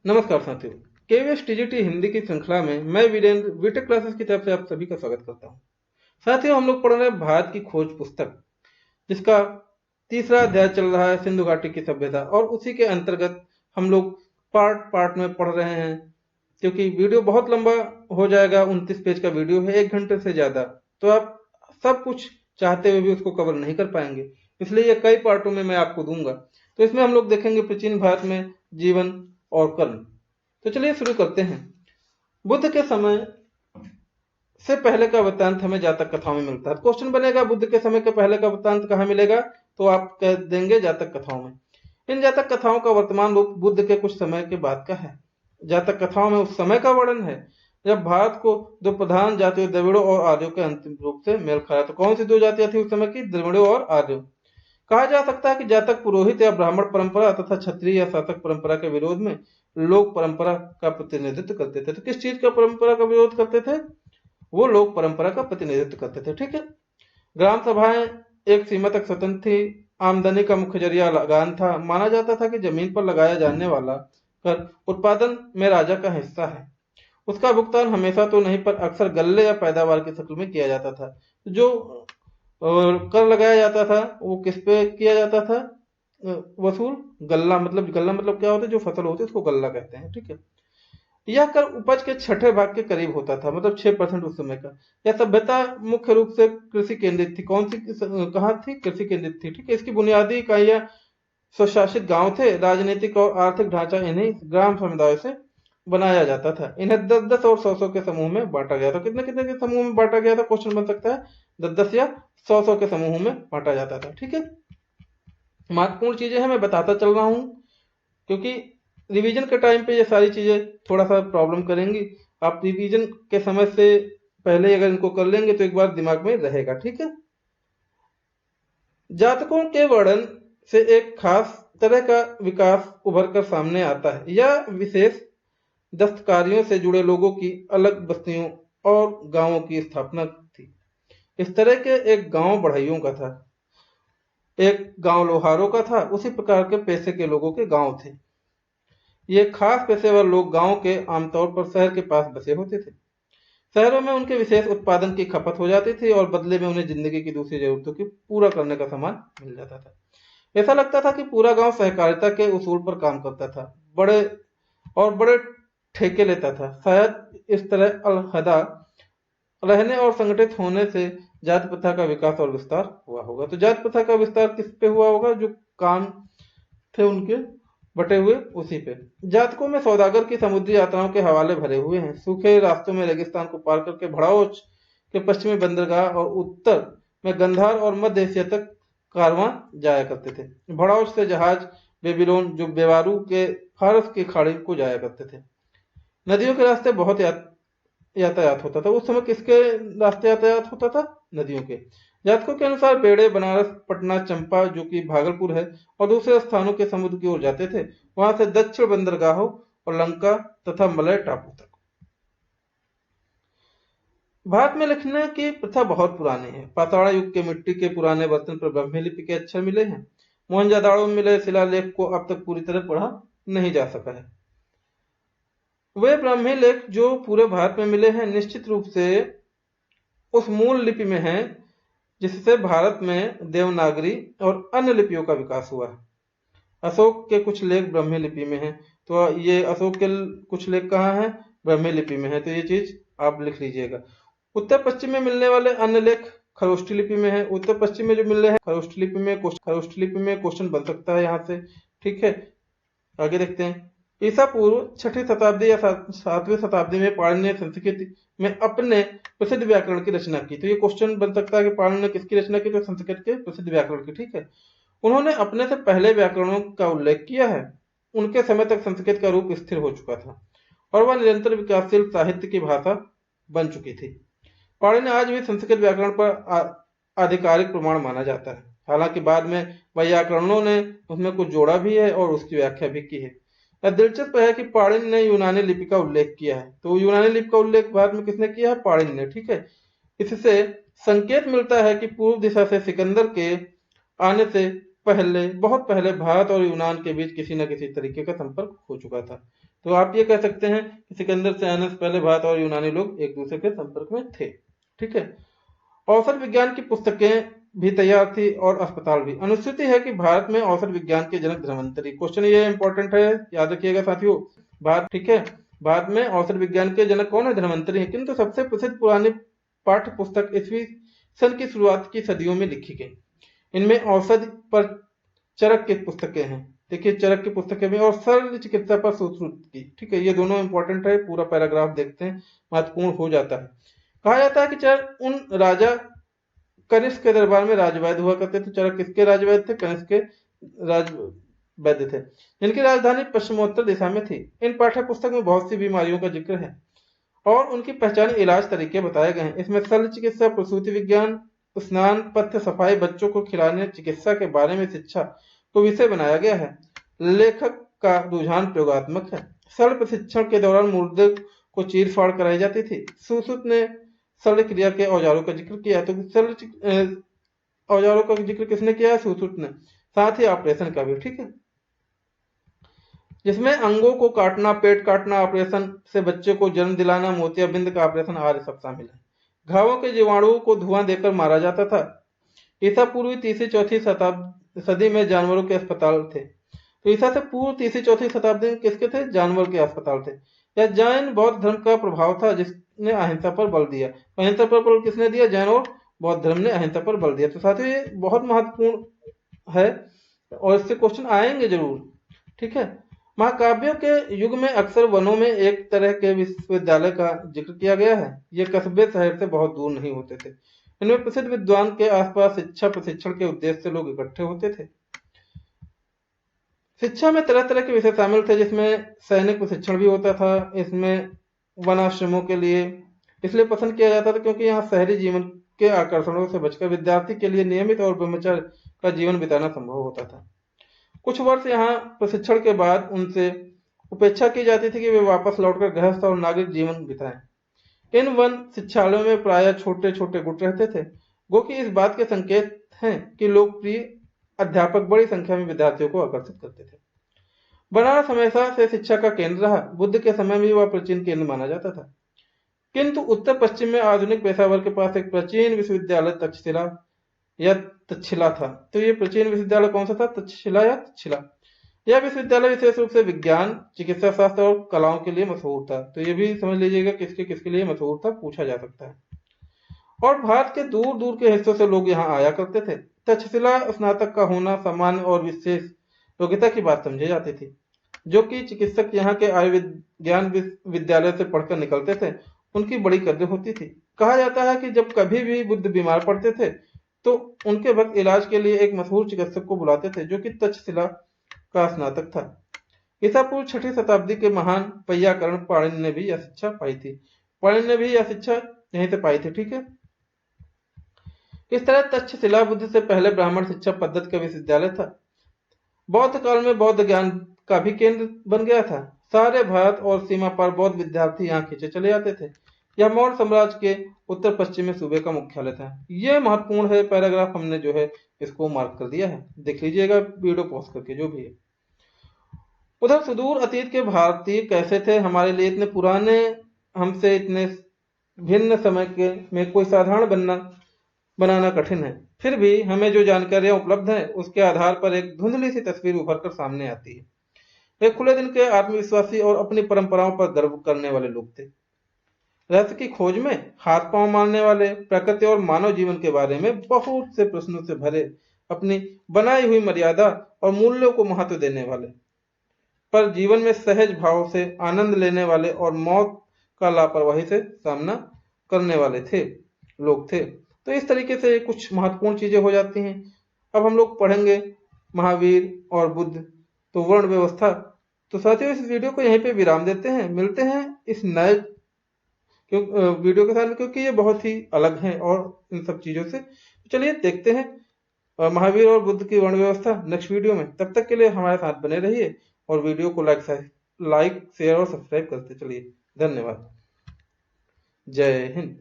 नमस्कार साथियों, KVS TGT Hindi की श्रृंखला में मैं वीरेंद्र बीटेक क्लासेस की तरफ से आप सभी का स्वागत करता हूं। साथियों, हम लोग पढ़ रहे हैं भारत की खोज पुस्तक, जिसका तीसरा अध्याय चल रहा है सिंधु घाटी की सभ्यता, और उसी के अंतर्गत हम लोग पार्ट पार्ट में पढ़ रहे हैं। क्योंकि वीडियो बहुत लंबा हो जाएगा, 29 पेज का वीडियो है, 1 घंटे से ज्यादा, तो आप सब कुछ चाहते हुए भी उसको कवर नहीं कर पाएंगे, इसलिए ये कई पार्टों में मैं आपको दूंगा। तो इसमें हम लोग देखेंगे प्राचीन भारत में जीवन और कर्म। तो चलिए शुरू करते हैं। बुद्ध के समय से पहले का वृत्तांत हमें जातक कथाओं में मिलता है। क्वेश्चन बनेगा बुद्ध के समय के पहले का वृत्तांत कहाँ मिलेगा, तो आप कह देंगे जातक कथाओं में। इन जातक कथाओं का वर्तमान रूप बुद्ध के कुछ समय के बाद का है। जातक कथाओं में उस समय का वर्णन है जब भारत को दो प्रधान जातियों द्रविड़ों और आर्यों के अंतिम रूप से मेल खाया। तो कौन सी दो जातियां थी उस समय की? द्रविड़ों और आर्यों। कहा जा सकता है कि जातक पुरोहित या ब्राह्मण परंपरा तथा क्षत्रिय या शासक परंपरा के विरोध में लोक परंपरा का प्रतिनिधित्व करते थे। तो किस चीज का परंपरा का विरोध करते थे? वो लोक परंपरा का प्रतिनिधित्व करते थे। ठीक है। ग्राम सभाएं एक सीमा तक स्वतंत्र थी। आमदनी का मुख्य जरिया लगान था। माना जाता था कि जमीन पर लगाया जाने वाला कर उत्पादन में राजा का हिस्सा है। उसका भुगतान हमेशा तो नहीं, पर अक्सर गल्ले या पैदावार की शक्ल में किया जाता था। जो कर लगाया जाता था वो किस पे किया जाता था? वसूल। गल्ला मतलब क्या होता है? जो फसल होती है उसको गल्ला कहते हैं। ठीक है। यह कर उपज के छठे भाग के करीब होता था, मतलब 6% उस समय का। यह सभ्यता मुख्य रूप से कृषि केंद्रित थी। कौन सी कहाँ थी? कृषि केंद्रित थी। ठीक है। इसकी बुनियादी इकाइयां स्वशासित गांव थे। राजनीतिक और आर्थिक ढांचा इन्हीं ग्राम समुदायों से बनाया जाता था। इन्हें 10-10 और 100-100 के समूह में बांटा गया था। कितने कितने के समूह में बांटा गया था? क्वेश्चन बन सकता है। 10-10 या 100-100 के समूह में बांटा जाता था। ठीक है। महत्वपूर्ण चीजें हैं, मैं बताता चल रहा हूं, क्योंकि रिवीजन के टाइम पे ये सारी चीजें थोड़ा सा प्रॉब्लम करेंगी। आप रिवीजन के समय से पहले अगर इनको कर लेंगे तो एक बार दिमाग में रहेगा। ठीक है। जातकों के वर्णन से एक खास तरह का विकास उभर कर सामने आता है। यह विशेष दस्तकारियों से जुड़े लोगों की अलग बस्तियों और गांवों की स्थापना थी। इस तरह के एक गांव बढ़इयों का था, एक गांव लोहारों का था। उसी प्रकार के पेशे के लोगों के गांव थे। ये खास पेशेवर लोग गांव के आमतौर पर शहर के पास बसे होते थे। शहरों में उनके विशेष उत्पादन की खपत हो जाती थी और बदले में उन्हें जिंदगी की दूसरी जरूरतों की पूरा करने का सामान मिल जाता था। ऐसा लगता था कि पूरा गांव सहकारिता के उसूल पर काम करता था, बड़े ठेके लेता था। शायद इस तरह अलहदा रहने और संगठित होने से जाति प्रथा का विकास और विस्तार हुआ होगा। तो जाति प्रथा का विस्तार किस पे हुआ होगा? जो काम थे उनके बटे हुए उसी पे। जातकों में सौदागर की समुद्री यात्राओं के हवाले भरे हुए हैं। सूखे रास्तों में रेगिस्तान को पार करके भड़ाओच के पश्चिमी बंदरगाह और उत्तर में गंधार और मध्य एशिया तक कारवां जाया करते थे। भड़ाओच से जहाज बेबीलोन, जो बेवारू के फारस की खाड़ी को जाया करते थे। नदियों के रास्ते बहुत यातायात होता था। उस समय किसके रास्ते यातायात होता था? नदियों के। जातकों के अनुसार बेड़े बनारस, पटना, चंपा, जो कि भागलपुर है, और दूसरे स्थानों के समुद्र की ओर जाते थे, वहां से दक्षिण बंदरगाहों और लंका तथा मलय टापू तक। भारत में लिखने की प्रथा बहुत पुरानी है। पाताड़ा युग के मिट्टी के पुराने बर्तन पर ब्राह्मी लिपि के अक्षर मिले हैं। मोहनजोदड़ो में मिले शिलालेख को अब तक पूरी तरह पढ़ा नहीं जा सका है। वे ब्राह्मी लेख जो पूरे भारत में मिले हैं निश्चित रूप से उस मूल लिपि में हैं जिससे भारत में देवनागरी और अन्य लिपियों का विकास हुआ है। अशोक के कुछ लेख ब्राह्मी लिपि में हैं। तो ये अशोक के कुछ लेख कहाँ हैं? ब्राह्मी लिपि में है। तो ये चीज आप लिख लीजिएगा। उत्तर पश्चिम में मिलने वाले अन्य लेख खरोष्ठी लिपि में है। उत्तर पश्चिम में जो मिल रहे हैं खरोष्ठी लिपि में क्वेश्चन बन सकता है यहाँ से। ठीक है। आगे देखते हैं। ईसा पूर्व 6वीं शताब्दी या 7वीं शताब्दी में पाणिनि ने संस्कृत में अपने प्रसिद्ध व्याकरण की रचना की। तो ये क्वेश्चन बन सकता है कि पाणिनि ने किसकी रचना की? तो संस्कृत के प्रसिद्ध व्याकरण की। ठीक है। उन्होंने अपने से पहले व्याकरणों का उल्लेख किया है। उनके समय तक संस्कृत का रूप स्थिर हो चुका था और वह निरंतर विकासशील साहित्य की भाषा बन चुकी थी। पाणिनि आज भी संस्कृत व्याकरण पर आधिकारिक प्रमाण माना जाता है। हालांकि बाद में वैयाकरणों ने उसमें कुछ जोड़ा भी है और उसकी व्याख्या भी की है। यह दिलचस्प है कि पाणिनि ने यूनानी लिपि का उल्लेख किया है। तो यूनानी लिपि का उल्लेख बाद में किसने किया है? पाणिनि ने। ठीक है। इससे संकेत मिलता है कि पूर्व दिशा से सिकंदर के आने से पहले, बहुत पहले, भारत और यूनान के बीच किसी न किसी तरीके का संपर्क हो चुका था। तो आप ये कह सकते हैं कि सिकंदर से आने से पहले भारत और यूनानी लोग एक दूसरे के संपर्क में थे। ठीक है। औषध विज्ञान की पुस्तकें भी तैयार थी और अस्पताल भी। अनुश्रुति है कि भारत में औषध विज्ञान के जनक धन्वंतरी। क्वेश्चन ये इंपॉर्टेंट है, याद रखिएगा साथियों। भारत, ठीक है, भारत में औषध विज्ञान के जनक कौन है? धन्वंतरी है। किंतु सबसे प्रसिद्ध पुरानी पाठ्य पुस्तक ईस्वी सन की शुरुआत की सदियों में लिखी गई। इनमें औषध पर चरक की पुस्तकें हैं। देखिए, चरक की पुस्तकें भी, और सरल चिकित्सा पर सुश्रुत की। ठीक है, ये दोनों इंपॉर्टेंट है। पूरा पैराग्राफ देखते हैं, महत्वपूर्ण हो जाता है। कहा जाता है कि चरक उन राजा कनिष्क के दरबार में राजवैद्य हुआ करते थे। चरक किसके राजवैद्य थे? कनिष्क के राजवैद्य थे, जिनकी राजधानी पश्चिमोत्तर दिशा में थी। इन पाठ्य पुस्तक में बहुत सी बीमारियों का जिक्र है और उनकी पहचान, इलाज, तरीके बताए गए हैं। इसमें शल्य चिकित्सा, प्रसूति विज्ञान, स्नान, पथ्य, सफाई, बच्चों को खिलाने, चिकित्सा के बारे में शिक्षा को विषय बनाया गया है। लेखक का रुझान प्रयोगात्मक है। शल्य प्रशिक्षण के दौरान मुर्दे को चीर फाड़ कराई जाती थी। सुश्रुत ने शल्य क्रिया के औजारों का जिक्र किया। तो शल्य औजारों का जिक्र किसने किया है? सुश्रुत ने। साथ ही ऑपरेशन का भी। ठीक है, जिसमें अंगों को काटना, पेट काटना, ऑपरेशन से बच्चे को जन्म दिलाना, मोतियाबिंद का ऑपरेशन आदि सब शामिल है। घावों के जीवाणुओं को धुआं देकर मारा जाता था। ईसा पूर्व तीसरी चौथी सदी में जानवरों के अस्पताल थे। तो ईसा से पूर्व तीसरी चौथी शताब्दी में किसके थे? जानवर के अस्पताल थे। यह जैन बौद्ध धर्म का प्रभाव था, जिसने अहिंसा पर बल दिया। अहिंसा पर बल किसने दिया? जैन और बौद्ध धर्म ने अहिंसा पर बल दिया। तो साथियों, ये बहुत महत्वपूर्ण है और इससे क्वेश्चन आएंगे जरूर। ठीक है, महाकाव्यों के युग में अक्सर वनों में एक तरह के विश्वविद्यालय का जिक्र किया गया है। ये कस्बे शहर से बहुत दूर नहीं होते थे। इनमें प्रसिद्ध विद्वान के आसपास शिक्षा प्रशिक्षण के उद्देश्य से लोग इकट्ठे होते थे। शिक्षा में तरह तरह के विषय शामिल थे, जिसमें सैनिक प्रशिक्षण भी होता था। इसमें वनाश्रमों के लिए इसलिए पसंद किया जाता था क्योंकि यहाँ शहरी जीवन के आकर्षणों से बचकर विद्यार्थी के लिए नियमित और ब्रह्मचर्य का जीवन बिताना संभव होता था। कुछ वर्ष यहाँ प्रशिक्षण के बाद उनसे उपेक्षा की जाती थी कि वे वापस लौटकर गृहस्थ और नागरिक जीवन बिताएं। इन वन शिक्षालयों में प्रायः छोटे छोटे गुट रहते थे, जो कि इस बात के संकेत हैं कि लोकप्रिय अध्यापक बड़ी संख्या में विद्यार्थियों को आकर्षित करते थे। बनारस हमेशा से शिक्षा का केंद्र रहा। बुद्ध के समय में वह प्राचीन केंद्र माना जाता था। किंतु उत्तर पश्चिम में आधुनिक पेशावर के पास एक प्राचीन विश्वविद्यालय तक्षशिला या तक्षशिला था। तो ये प्राचीन विश्वविद्यालय कौन सा था? तक्षशिला या तक्षशिला। यह विश्वविद्यालय विशेष रूप से विज्ञान, चिकित्सा शास्त्र और कलाओं के लिए मशहूर था। तो ये भी समझ लीजिएगा किसके किसके लिए मशहूर था, पूछा जा सकता है। और भारत के दूर दूर के हिस्सों से लोग यहाँ आया करते थे। तक्षशिला स्नातक का होना सामान्य और विशेष योग्यता की बात समझी जाती थी। जो कि चिकित्सक यहाँ के आयुर्विज्ञान विद्यालय से पढ़कर निकलते थे, उनकी बड़ी कद्र होती थी। कहा जाता है कि जब कभी भी बुद्ध बीमार पड़ते थे तो उनके भक्त इलाज के लिए एक मशहूर चिकित्सक को बुलाते थे, जो कि तक्षशिला का स्नातक था। ईसा पूर्व 6वीं शताब्दी के महान वैयाकरण पाणिनि ने भी यह शिक्षा पाई थी। पाणिनि ने भी यह शिक्षा यहीं से पाई थी। ठीक है, इस तरह तक्षशिला बुद्ध से पहले ब्राह्मण शिक्षा पद्धति का विश्वविद्यालय था। बौद्ध काल में बौद्ध ज्ञान का भी केंद्र बन गया था। सारे भारत और सीमा पर बौद्ध विद्यार्थी यहाँ खींचे चले जाते थे। यह मौर्य साम्राज्य के उत्तर पश्चिमी सूबे का मुख्यालय था। यह महत्वपूर्ण है पैराग्राफ, हमने जो है इसको मार्क कर दिया है, देख लीजिएगा वीडियो पॉज करके जो भी है। उधर सुदूर अतीत के भारतीय कैसे थे? हमारे लिए इतने पुराने, हमसे इतने भिन्न समय के में कोई साधारण बनाना कठिन है। फिर भी हमें जो जानकारियां उपलब्ध हैं उसके आधार पर एक धुंधली सी तस्वीर उभर कर सामने आती है। एक खुले दिन के आत्मविश्वासी और अपनी परंपराओं पर गर्व करने वाले लोग थे। रहस्य की खोज में हाथ पांव मारने वाले, प्रकृति और मानव जीवन के बारे में बहुत से प्रश्नों से भरे, अपनी बनाई हुई मर्यादा और मूल्यों को महत्व देने वाले, पर जीवन में सहज भाव से आनंद लेने वाले और मौत का लापरवाही से सामना करने वाले थे लोग थे। तो इस तरीके से कुछ महत्वपूर्ण चीजें हो जाती हैं। अब हम लोग पढ़ेंगे महावीर और बुद्ध, तो वर्ण व्यवस्था। तो साथियों, इस वीडियो को यहीं पे विराम देते हैं। मिलते हैं इस नए वीडियो के साथ, क्योंकि ये बहुत ही अलग है और इन सब चीजों से। चलिए देखते हैं महावीर और बुद्ध की वर्ण व्यवस्था नेक्स्ट वीडियो में। तब तक के लिए हमारे साथ बने रहिए और वीडियो को लाइक, शेयर और सब्सक्राइब करते चलिए। धन्यवाद। जय हिंद।